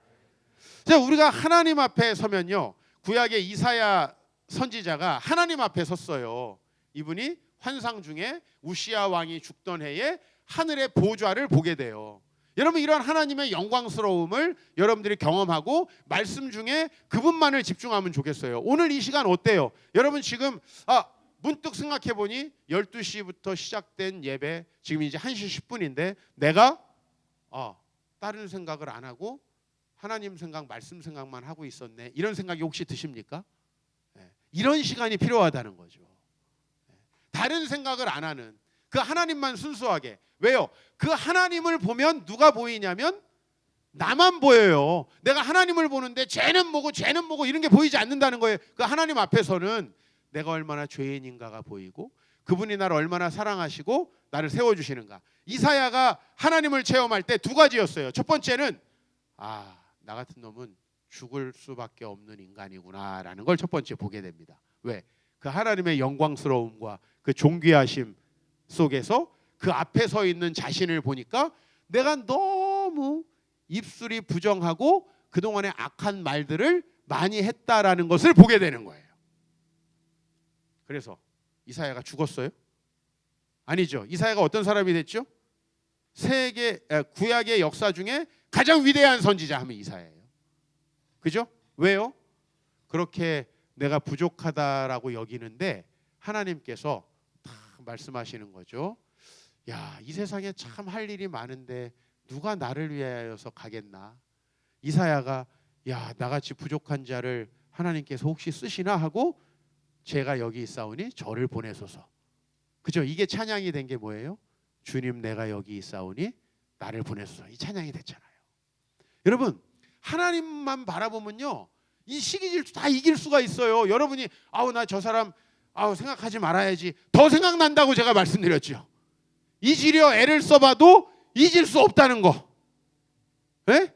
자, 우리가 하나님 앞에 서면요, 구약의 이사야 선지자가 하나님 앞에 섰어요. 이분이 환상 중에 우시아 왕이 죽던 해에 하늘의 보좌를 보게 돼요. 여러분, 이런 하나님의 영광스러움을 여러분들이 경험하고 말씀 중에 그분만을 집중하면 좋겠어요. 오늘 이 시간 어때요? 여러분, 지금 문득 생각해 보니 12시부터 시작된 예배, 지금 이제 1시 10분인데 내가 다른 생각을 안 하고 하나님 생각, 말씀 생각만 하고 있었네. 이런 생각이 혹시 드십니까? 이런 시간이 필요하다는 거죠. 다른 생각을 안 하는 그 하나님만 순수하게. 왜요? 그 하나님을 보면 누가 보이냐면 나만 보여요. 내가 하나님을 보는데 쟤는 뭐고 이런 게 보이지 않는다는 거예요. 그 하나님 앞에서는 내가 얼마나 죄인인가가 보이고, 그분이 나를 얼마나 사랑하시고 나를 세워주시는가. 이사야가 하나님을 체험할 때 두 가지였어요. 첫 번째는 나 같은 놈은 죽을 수밖에 없는 인간이구나라는 걸 첫 번째 보게 됩니다. 왜? 그 하나님의 영광스러움과 그 존귀하심 속에서 그 앞에 서 있는 자신을 보니까 내가 너무 입술이 부정하고 그동안의 악한 말들을 많이 했다라는 것을 보게 되는 거예요. 그래서 이사야가 죽었어요? 아니죠. 이사야가 어떤 사람이 됐죠? 구약의 역사 중에 가장 위대한 선지자 하면 이사야예요. 그죠? 왜요? 그렇게 내가 부족하다라고 여기는데 하나님께서 다 말씀하시는 거죠. 야, 이 세상에 참 할 일이 많은데 누가 나를 위하여서 가겠나? 이사야가 나같이 부족한 자를 하나님께서 혹시 쓰시나 하고 제가 여기 있사오니 저를 보내소서. 그죠? 이게 찬양이 된 게 뭐예요? 주님, 내가 여기 있사오니 나를 보내소서. 이 찬양이 됐잖아요. 여러분, 하나님만 바라보면요, 이 시기 질투 다 이길 수가 있어요. 여러분이 나 저 사람 생각하지 말아야지, 더 생각난다고 제가 말씀드렸죠. 잊으려 애를 써봐도 잊을 수 없다는 거. 예?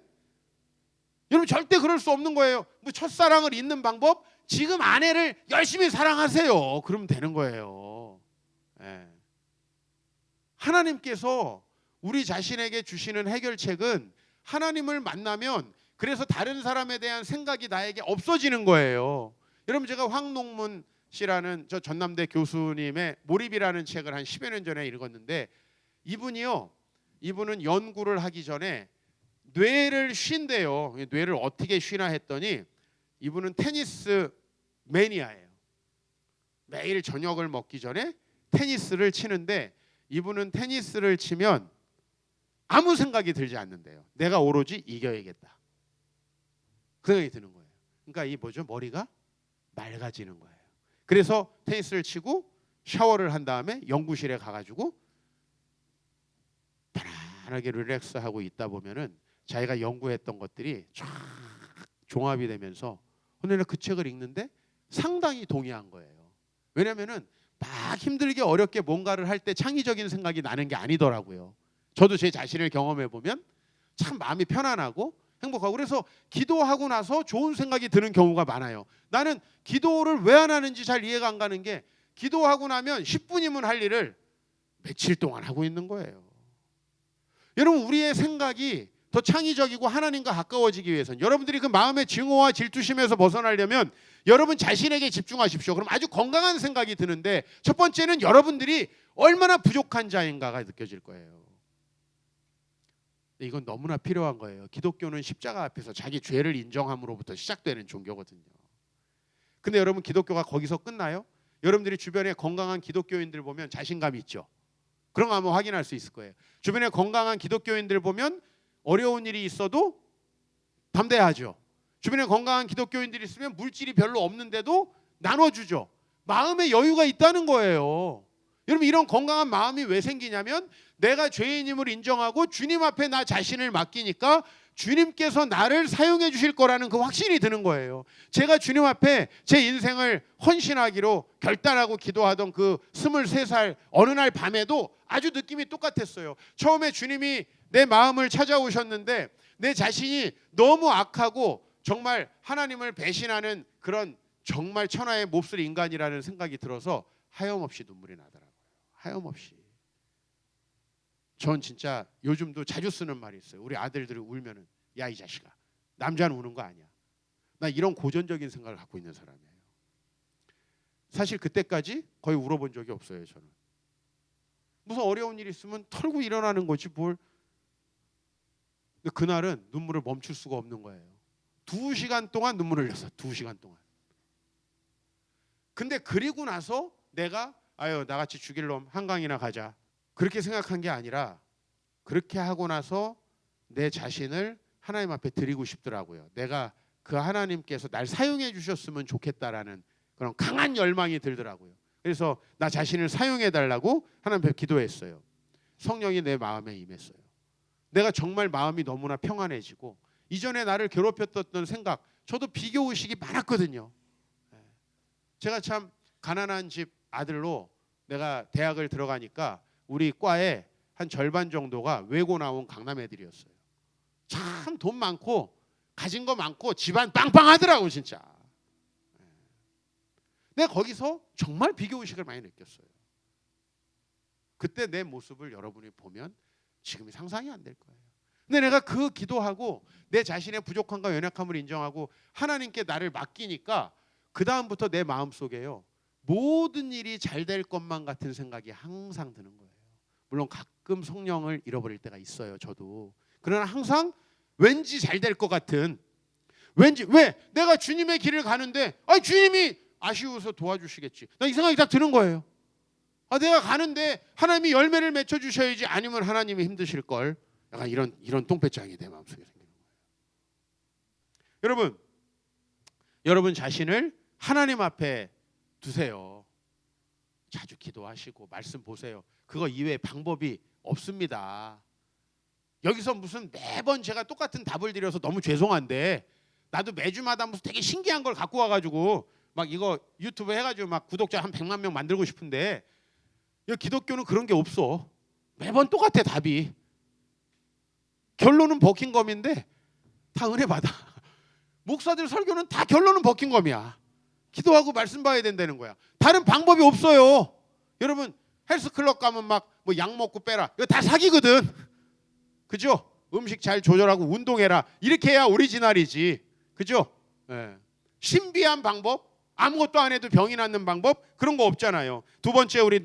여러분, 절대 그럴 수 없는 거예요. 뭐 첫사랑을 잊는 방법? 지금 아내를 열심히 사랑하세요. 그러면 되는 거예요. 예. 하나님께서 우리 자신에게 주시는 해결책은 하나님을 만나면, 그래서 다른 사람에 대한 생각이 나에게 없어지는 거예요. 여러분, 제가 황농문 씨라는 저 전남대 교수님의 몰입이라는 책을 한 10여 년 전에 읽었는데, 이분은 연구를 하기 전에 뇌를 쉰대요. 뇌를 어떻게 쉬나 했더니 이분은 테니스 매니아예요. 매일 저녁을 먹기 전에 테니스를 치는데, 이분은 테니스를 치면 아무 생각이 들지 않는데요. 내가 오로지 이겨야겠다. 그 생각이 드는 거예요. 그러니까 이 머리가 맑아지는 거예요. 그래서 테니스를 치고 샤워를 한 다음에 연구실에 가가지고 편안하게 릴렉스하고 있다 보면은 자기가 연구했던 것들이 쫙 종합이 되면서 오늘 그 책을 읽는데 상당히 동의한 거예요. 왜냐면은 막 힘들게 어렵게 뭔가를 할 때 창의적인 생각이 나는 게 아니더라고요. 저도 제 자신을 경험해 보면 참 마음이 편안하고 행복하고, 그래서 기도하고 나서 좋은 생각이 드는 경우가 많아요. 나는 기도를 왜 안 하는지 잘 이해가 안 가는 게, 기도하고 나면 10분이면 할 일을 며칠 동안 하고 있는 거예요. 여러분, 우리의 생각이 더 창의적이고 하나님과 가까워지기 위해서는, 여러분들이 그 마음의 증오와 질투심에서 벗어나려면 여러분 자신에게 집중하십시오. 그럼 아주 건강한 생각이 드는데, 첫 번째는 여러분들이 얼마나 부족한 자인가가 느껴질 거예요. 이건 너무나 필요한 거예요. 기독교는 십자가 앞에서 자기 죄를 인정함으로부터 시작되는 종교거든요. 근데 여러분, 기독교가 거기서 끝나요? 여러분들이 주변에 건강한 기독교인들 보면 자신감이 있죠. 그런 거 한번 확인할 수 있을 거예요. 주변에 건강한 기독교인들 보면 어려운 일이 있어도 담대하죠. 주변에 건강한 기독교인들이 있으면 물질이 별로 없는데도 나눠주죠. 마음에 여유가 있다는 거예요. 여러분, 이런 건강한 마음이 왜 생기냐면, 내가 죄인임을 인정하고 주님 앞에 나 자신을 맡기니까 주님께서 나를 사용해 주실 거라는 그 확신이 드는 거예요. 제가 주님 앞에 제 인생을 헌신하기로 결단하고 기도하던 그 23살 어느 날 밤에도 아주 느낌이 똑같았어요. 처음에 주님이 내 마음을 찾아오셨는데 내 자신이 너무 악하고 정말 하나님을 배신하는 그런 정말 천하의 몹쓸 인간이라는 생각이 들어서 하염없이 눈물이 나더라고요. 하염없이. 전 진짜 요즘도 자주 쓰는 말이 있어요. 우리 아들들이 울면은, 야 이 자식아, 남자는 우는 거 아니야. 나 이런 고전적인 생각을 갖고 있는 사람이에요. 사실 그때까지 거의 울어본 적이 없어요. 저는 무슨 어려운 일 있으면 털고 일어나는 거지 뭘. 근데 그날은 눈물을 멈출 수가 없는 거예요. 2시간 동안 눈물을 흘렸어. 2시간 동안. 근데 그리고 나서 내가 아유 나같이 죽일 놈 한강이나 가자 그렇게 생각한 게 아니라, 그렇게 하고 나서 내 자신을 하나님 앞에 드리고 싶더라고요. 내가 그 하나님께서 날 사용해 주셨으면 좋겠다라는 그런 강한 열망이 들더라고요. 그래서 나 자신을 사용해 달라고 하나님 앞에 기도했어요. 성령이 내 마음에 임했어요. 내가 정말 마음이 너무나 평안해지고, 이전에 나를 괴롭혔던 생각, 저도 비교 의식이 많았거든요. 제가 참 가난한 집 아들로 내가 대학을 들어가니까 우리 과에 한 절반 정도가 외고 나온 강남 애들이었어요. 참 돈 많고 가진 거 많고 집안 빵빵하더라고 진짜. 내가 거기서 정말 비교의식을 많이 느꼈어요. 그때 내 모습을 여러분이 보면 지금이 상상이 안 될 거예요. 근데 내가 그 기도하고 내 자신의 부족함과 연약함을 인정하고 하나님께 나를 맡기니까 그 다음부터 내 마음속에요, 모든 일이 잘 될 것만 같은 생각이 항상 드는 거예요. 물론 가끔 성령을 잃어버릴 때가 있어요. 저도. 그러나 항상 왠지 잘 될 것 같은, 왠지, 왜? 내가 주님의 길을 가는데 주님이 아쉬워서 도와주시겠지. 나 이 생각이 딱 드는 거예요. 내가 가는데 하나님이 열매를 맺혀주셔야지, 아니면 하나님이 힘드실 걸. 약간 이런 똥배짱이 내 마음속에 생기는 거예요. 여러분 자신을 하나님 앞에 두세요. 자주 기도하시고 말씀 보세요. 그거 이외에 방법이 없습니다. 여기서 무슨 매번 제가 똑같은 답을 드려서 너무 죄송한데, 나도 매주마다 무슨 되게 신기한 걸 갖고 와가지고 막 이거 유튜브 해가지고 막 구독자 한 100만 명 만들고 싶은데, 기독교는 그런 게 없어. 매번 똑같아 답이. 결론은 버킹검인데 다 은혜 받아. 목사들 설교는 다 결론은 버킹검이야. 기도하고 말씀 봐야 된다는 거야. 다른 방법이 없어요. 여러분 헬스클럽 가면 막 뭐 약 먹고 빼라, 이거 다 사기거든. 그죠? 음식 잘 조절하고 운동해라, 이렇게 해야 오리지널이지. 그죠? 신비한 방법, 아무것도 안 해도 병이 낫는 방법, 그런 거 없잖아요. 두 번째, 우리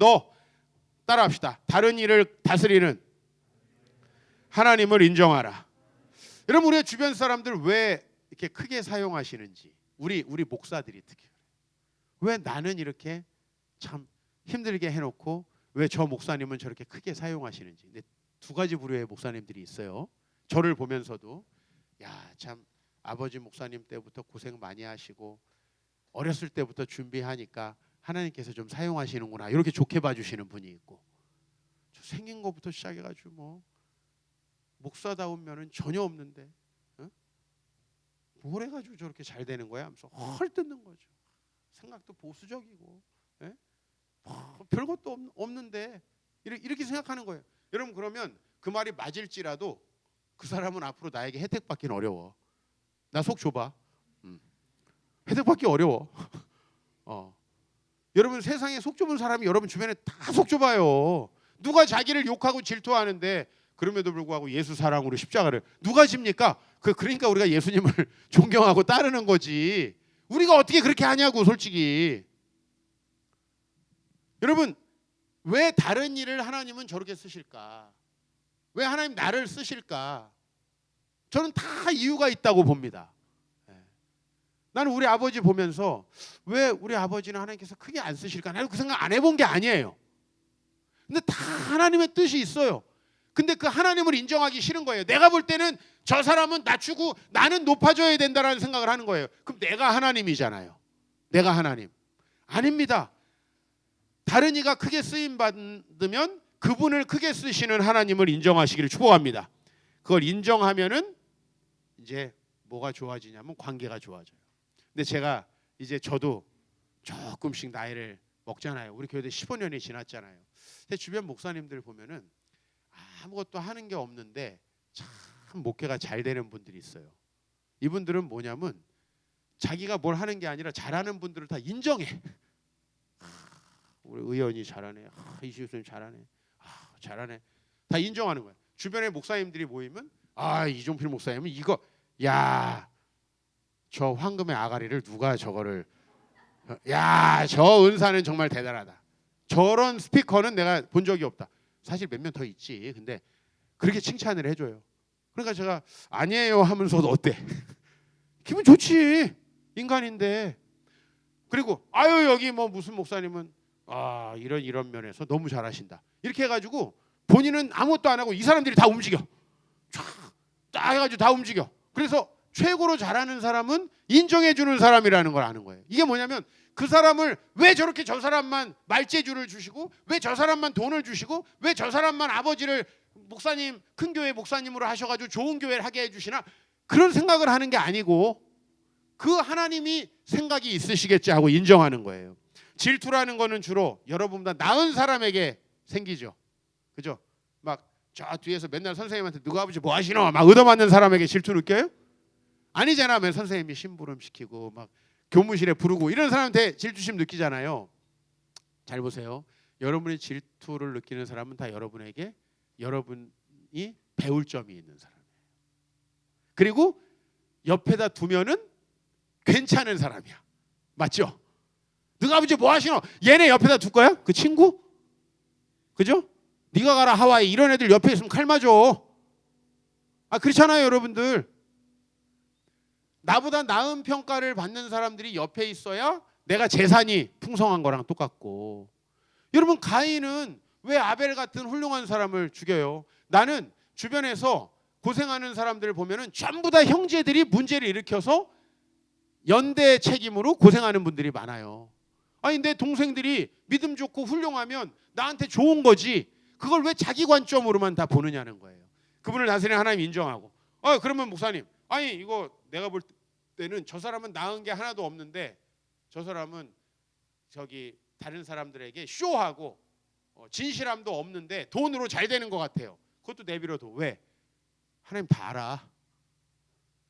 따라합시다. 다른 일을 다스리는 하나님을 인정하라. 여러분, 우리의 주변 사람들 왜 이렇게 크게 사용하시는지, 우리 목사들이 특히 왜 나는 이렇게 참 힘들게 해놓고 왜 저 목사님은 저렇게 크게 사용하시는지. 근데 두 가지 부류의 목사님들이 있어요. 저를 보면서도 참 아버지 목사님 때부터 고생 많이 하시고 어렸을 때부터 준비하니까 하나님께서 좀 사용하시는구나, 이렇게 좋게 봐주시는 분이 있고, 저 생긴 것부터 시작해가지고 뭐 목사다운 면은 전혀 없는데 뭘 해가지고 저렇게 잘 되는 거야 하면서 헐뜯는 거죠. 생각도 보수적이고 별것도 없는데 이렇게 생각하는 거예요. 여러분, 그러면 그 말이 맞을지라도 그 사람은 앞으로 나에게 혜택 받기는 어려워. 나 속 좁아. 혜택 받기 어려워. 여러분, 세상에 속 좁은 사람이 여러분 주변에 다 속 좁아요. 누가 자기를 욕하고 질투하는데 그럼에도 불구하고 예수 사랑으로 십자가를 누가 집니까? 그러니까 우리가 예수님을 존경하고 따르는 거지. 우리가 어떻게 그렇게 하냐고 솔직히. 여러분 왜 다른 일을 하나님은 저렇게 쓰실까? 왜 하나님 나를 쓰실까? 저는 다 이유가 있다고 봅니다. 나는 우리 아버지 보면서 왜 우리 아버지는 하나님께서 크게 안 쓰실까? 나는 그 생각 안 해본 게 아니에요. 근데 다 하나님의 뜻이 있어요. 근데 그 하나님을 인정하기 싫은 거예요. 내가 볼 때는 저 사람은 낮추고 나는 높아져야 된다라는 생각을 하는 거예요. 그럼 내가 하나님이잖아요. 내가 하나님. 아닙니다. 다른 이가 크게 쓰임 받으면 그분을 크게 쓰시는 하나님을 인정하시기를 축복합니다. 그걸 인정하면은 이제 뭐가 좋아지냐면 관계가 좋아져요. 근데 제가 이제 저도 조금씩 나이를 먹잖아요. 우리 교회도 15년이 지났잖아요. 제 주변 목사님들 보면은 아무것도 하는 게 없는데 참 목회가 잘 되는 분들이 있어요. 이분들은 뭐냐면 자기가 뭘 하는 게 아니라 잘하는 분들을 다 인정해. 우리 의원이 잘하네. 이시우 선생님 잘하네. 잘하네. 다 인정하는 거야. 주변에 목사님들이 모이면 이종필 목사님은 이거 저 황금의 아가리를 누가 저거를 저 은사는 정말 대단하다. 저런 스피커는 내가 본 적이 없다. 사실 몇 명 더 있지. 근데 그렇게 칭찬을 해줘요. 그러니까 제가 아니에요 하면서도 어때? 기분 좋지. 인간인데. 그리고 여기 뭐 무슨 목사님은 이런 면에서 너무 잘하신다. 이렇게 해가지고 본인은 아무것도 안 하고 이 사람들이 다 움직여. 쫙 해가지고 다 움직여. 그래서 최고로 잘하는 사람은 인정해주는 사람이라는 걸 아는 거예요. 이게 뭐냐면 그 사람을 왜 저렇게 저 사람만 말재주를 주시고 왜 저 사람만 돈을 주시고 왜 저 사람만 아버지를 목사님 큰 교회 목사님으로 하셔가지고 좋은 교회를 하게 해주시나 그런 생각을 하는 게 아니고 그 하나님이 생각이 있으시겠지 하고 인정하는 거예요. 질투라는 거는 주로 여러분보다 나은 사람에게 생기죠. 그죠? 막 저 뒤에서 맨날 선생님한테 누가 아버지 뭐 하시노? 막 얻어맞는 사람에게 질투 느껴요? 아니잖아. 맨 선생님이 심부름 시키고 막 교무실에 부르고 이런 사람한테 질투심 느끼잖아요. 잘 보세요. 여러분이 질투를 느끼는 사람은 다 여러분에게 여러분이 배울 점이 있는 사람이에요. 그리고 옆에다 두면은 괜찮은 사람이야. 맞죠? 너가 아버지 뭐 하시노? 얘네 옆에다 둘 거야? 그 친구? 그죠? 네가 가라 하와이 이런 애들 옆에 있으면 칼 맞아. 그렇잖아요 여러분들. 나보다 나은 평가를 받는 사람들이 옆에 있어야 내가 재산이 풍성한 거랑 똑같고. 여러분 가인은 왜 아벨 같은 훌륭한 사람을 죽여요? 나는 주변에서 고생하는 사람들을 보면은 전부 다 형제들이 문제를 일으켜서 연대 책임으로 고생하는 분들이 많아요. 내 동생들이 믿음 좋고 훌륭하면 나한테 좋은 거지. 그걸 왜 자기 관점으로만 다 보느냐는 거예요. 그분을 다스리는 하나님 인정하고. 그러면 목사님, 이거 내가 볼 때는 저 사람은 나은 게 하나도 없는데 저 사람은 저기 다른 사람들에게 쇼하고 진실함도 없는데 돈으로 잘 되는 것 같아요. 그것도 내버려둬. 왜? 하나님 다 알아.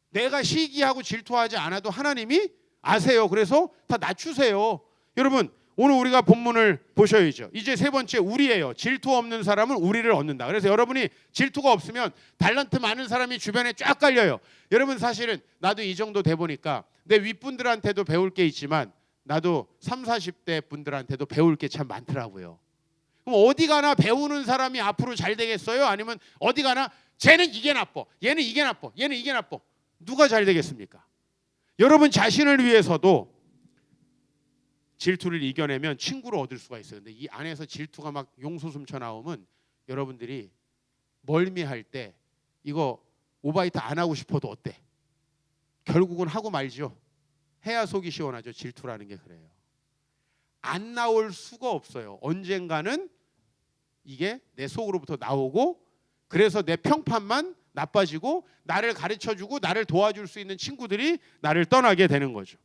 내가 시기하고 질투하지 않아도 하나님이 아세요. 그래서 다 낮추세요. 여러분 오늘 우리가 본문을 보셔야죠. 이제 세 번째 우리예요. 질투 없는 사람은 우리를 얻는다. 그래서 여러분이 질투가 없으면 달란트 많은 사람이 주변에 쫙 깔려요. 여러분 사실은 나도 이 정도 돼 보니까 내 윗분들한테도 배울 게 있지만 나도 3, 40대 분들한테도 배울 게 참 많더라고요. 그럼 어디 가나 배우는 사람이 앞으로 잘 되겠어요? 아니면 어디 가나 쟤는 이게 나빠. 얘는 이게 나빠. 얘는 이게 나빠. 누가 잘 되겠습니까? 여러분 자신을 위해서도 질투를 이겨내면 친구를 얻을 수가 있어요. 근데 이 안에서 질투가 막 용솟음쳐 나오면 여러분들이 멀미할 때 이거 오바이트 안 하고 싶어도 어때? 결국은 하고 말죠. 해야 속이 시원하죠. 질투라는 게 그래요. 안 나올 수가 없어요. 언젠가는 이게 내 속으로부터 나오고 그래서 내 평판만 나빠지고 나를 가르쳐주고 나를 도와줄 수 있는 친구들이 나를 떠나게 되는 거죠.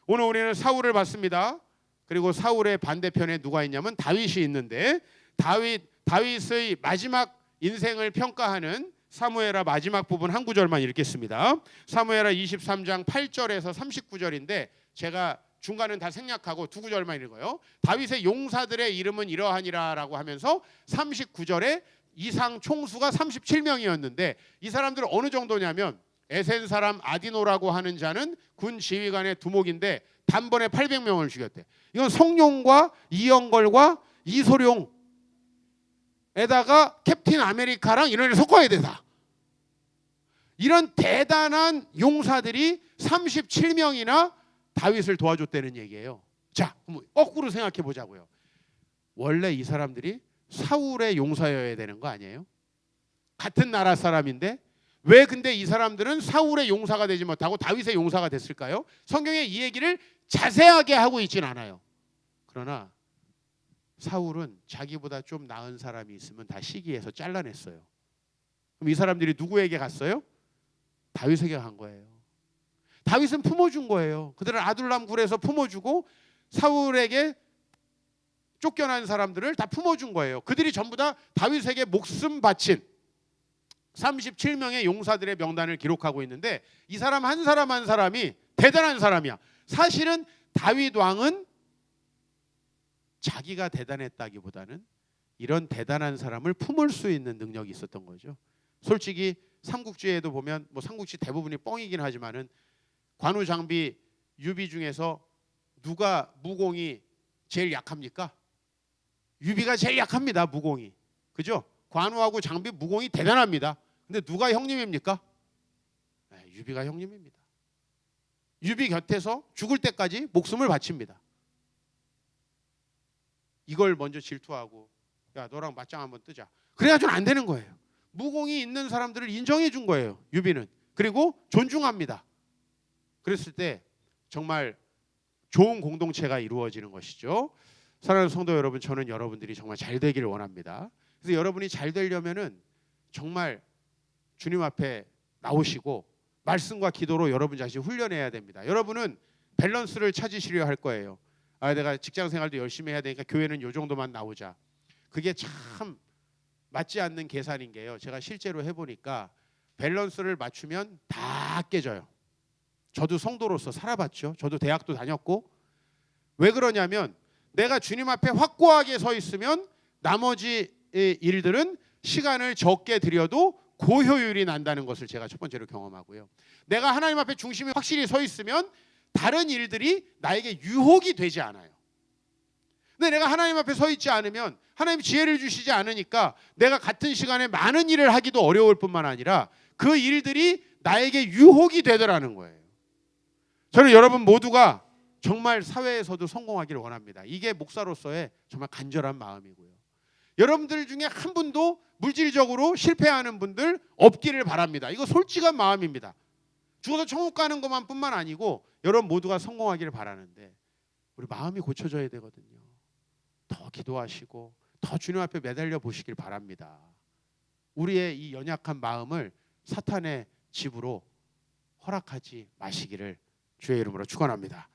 오늘 우리는 사울을 봤습니다. 그리고 사울의 반대편에 누가 있냐면 다윗이 있는데 다윗의 마지막 인생을 평가하는 사무엘하 마지막 부분 한 구절만 읽겠습니다. 사무엘하 23장 8절에서 39절인데 제가 중간은 다 생략하고 두 구절만 읽어요. 다윗의 용사들의 이름은 이러하니라라고 하면서 39절에 이상 총수가 37명이었는데 이 사람들은 어느 정도냐면 에센 사람 아디노라고 하는 자는 군 지휘관의 두목인데 단번에 800명을 죽였대. 이건 성룡과 이영걸과 이소룡에다가 캡틴 아메리카랑 이런 애를 섞어야 되다. 이런 대단한 용사들이 37명이나 다윗을 도와줬다는 얘기예요. 자, 그럼 거꾸로 생각해 보자고요. 원래 이 사람들이 사울의 용사여야 되는 거 아니에요? 같은 나라 사람인데 왜 근데 이 사람들은 사울의 용사가 되지 못하고 다윗의 용사가 됐을까요? 성경에 이 얘기를 자세하게 하고 있진 않아요. 그러나 사울은 자기보다 좀 나은 사람이 있으면 다 시기해서 잘라냈어요. 그럼 이 사람들이 누구에게 갔어요? 다윗에게 간 거예요. 다윗은 품어준 거예요. 그들은 아둘람 굴에서 품어주고 사울에게 쫓겨난 사람들을 다 품어준 거예요. 그들이 전부 다 다윗에게 목숨 바친 37명의 용사들의 명단을 기록하고 있는데 이 사람 한 사람 한 사람이 대단한 사람이야. 사실은 다윗 왕은 자기가 대단했다기보다는 이런 대단한 사람을 품을 수 있는 능력이 있었던 거죠. 솔직히 삼국지에도 보면 뭐 삼국지 대부분이 뻥이긴 하지만은 관우 장비 유비 중에서 누가 무공이 제일 약합니까? 유비가 제일 약합니다. 무공이. 그죠? 관우하고 장비 무공이 대단합니다. 근데 누가 형님입니까? 네, 유비가 형님입니다. 유비 곁에서 죽을 때까지 목숨을 바칩니다. 이걸 먼저 질투하고 야 너랑 맞짱 한번 뜨자. 그래가지고는 안 되는 거예요. 무공이 있는 사람들을 인정해 준 거예요. 유비는. 그리고 존중합니다. 그랬을 때 정말 좋은 공동체가 이루어지는 것이죠. 사랑하는 성도 여러분, 저는 여러분들이 정말 잘 되기를 원합니다. 그래서 여러분이 잘 되려면은 정말 주님 앞에 나오시고 말씀과 기도로 여러분 자신을 훈련해야 됩니다. 여러분은 밸런스를 찾으시려 할 거예요. 아, 내가 직장 생활도 열심히 해야 되니까 교회는 요 정도만 나오자. 그게 참 맞지 않는 계산인 게요. 제가 실제로 해보니까 밸런스를 맞추면 다 깨져요. 저도 성도로서 살아봤죠. 저도 대학도 다녔고. 왜 그러냐면 내가 주님 앞에 확고하게 서 있으면 나머지 일들은 시간을 적게 들여도 고효율이 난다는 것을 제가 첫 번째로 경험하고요. 내가 하나님 앞에 중심이 확실히 서 있으면 다른 일들이 나에게 유혹이 되지 않아요. 근데 내가 하나님 앞에 서 있지 않으면 하나님 지혜를 주시지 않으니까 내가 같은 시간에 많은 일을 하기도 어려울 뿐만 아니라 그 일들이 나에게 유혹이 되더라는 거예요. 저는 여러분 모두가 정말 사회에서도 성공하기를 원합니다. 이게 목사로서의 정말 간절한 마음이고요. 여러분들 중에 한 분도 물질적으로 실패하는 분들 없기를 바랍니다. 이거 솔직한 마음입니다. 죽어서 천국 가는 것만 뿐만 아니고 여러분 모두가 성공하기를 바라는데 우리 마음이 고쳐져야 되거든요. 더 기도하시고 더 주님 앞에 매달려 보시길 바랍니다. 우리의 이 연약한 마음을 사탄의 집으로 허락하지 마시기를 주의 이름으로 축원합니다.